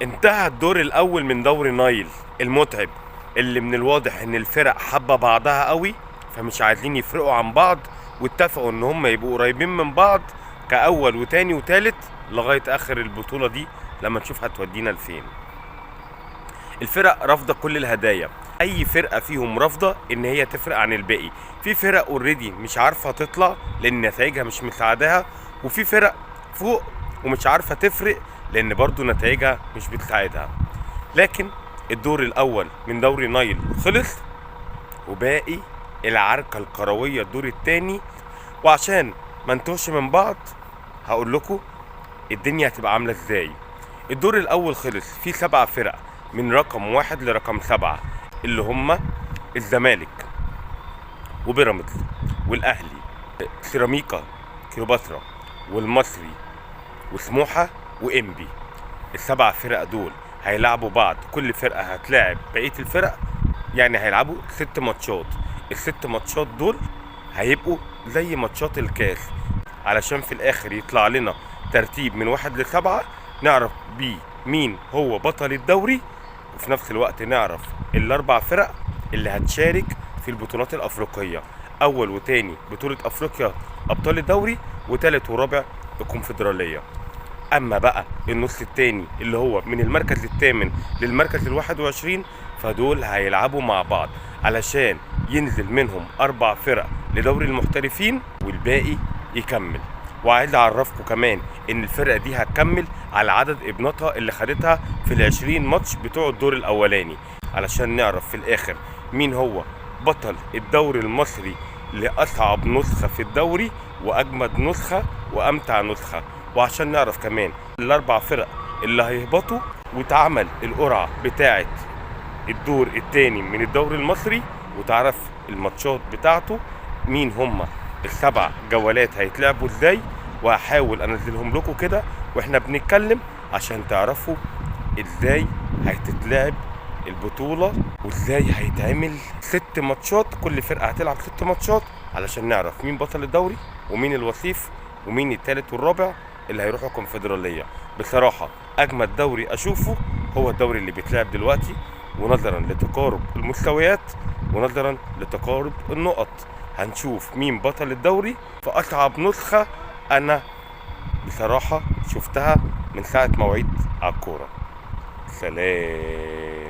انتهى الدور الاول من دوري نايل المتعب، اللي من الواضح ان الفرق حابه بعضها قوي، فمش عايزين يفرقوا عن بعض، واتفقوا ان هم يبقوا قريبين من بعض كاول وتاني وتالت لغايه اخر البطوله دي لما نشوف هتودينا لفين. الفرق رافضه كل الهدايا، اي فرقه فيهم رافضه ان هي تفرق عن الباقي. في فرق اوريدي مش عارفه تطلع لان نتائجها مش مساعداها، وفي فرق فوق ومش عارفه تفرق لان برضو نتائجها مش بتساعدها. لكن الدور الاول من دوري نايل خلص، وباقي العركه الكرويه الدور التاني. وعشان ما نتوهش من بعض هقول لكم الدنيا هتبقى عامله ازاي. الدور الاول خلص فيه 7 فرق من رقم 1 لرقم 7، اللي هم الزمالك وبيراميدز والاهلي، سيراميكا كليوباترا والمصري وسموحه وانبي. ال7 فرق دول هيلعبوا بعض، كل فرقه هتلاعب بقيه الفرق، يعني هيلعبوا 6 ماتشات. ال6 ماتشات دول هيبقوا زي ماتشات الكاس، علشان في الاخر يطلع لنا ترتيب من 1 ل7 نعرف بيه مين هو بطل الدوري، وفي نفس الوقت نعرف ال4 فرق اللي هتشارك في البطولات الافريقيه، اول وتاني بطوله افريقيا ابطال الدوري، وتالت ورابع الكونفدراليه. اما بقى النص التاني اللي هو من المركز الثامن للمركز ال21، فدول هيلعبوا مع بعض علشان ينزل منهم 4 فرق لدوري المحترفين والباقي يكمل. وعايز اعرفكم كمان ان الفرقه دي هتكمل على عدد ابناتها اللي خدتها في ال20 ماتش بتوع الدور الاولاني، علشان نعرف في الاخر مين هو بطل الدوري المصري لاصعب نسخه في الدوري واجمد نسخه وامتع نسخه. وعشان نعرف كمان ال4 فرق اللي هيهبطوا، وتعمل القرعه بتاعه الدور الثاني من الدوري المصري، وتعرف الماتشات بتاعته مين هم ال7 جولات هيتلعبوا ازاي. وهحاول انزلهم لكم كده واحنا بنتكلم عشان تعرفوا ازاي هتتلعب البطولة، وازاي هيتعمل 6 ماتشات، كل فرقة هتلعب 6 ماتشات علشان نعرف مين بطل الدوري ومين الوصيف ومين الثالث والرابع اللي هيروحوا الكونفدرالية. بصراحة اجمد دوري اشوفه هو الدوري اللي بيتلعب دلوقتي، ونظرا لتقارب المستويات ونظرا لتقارب النقط هنشوف مين بطل الدوري في اصعب نسخة انا بصراحة شفتها من ساعة موعد على الكورة. سلام.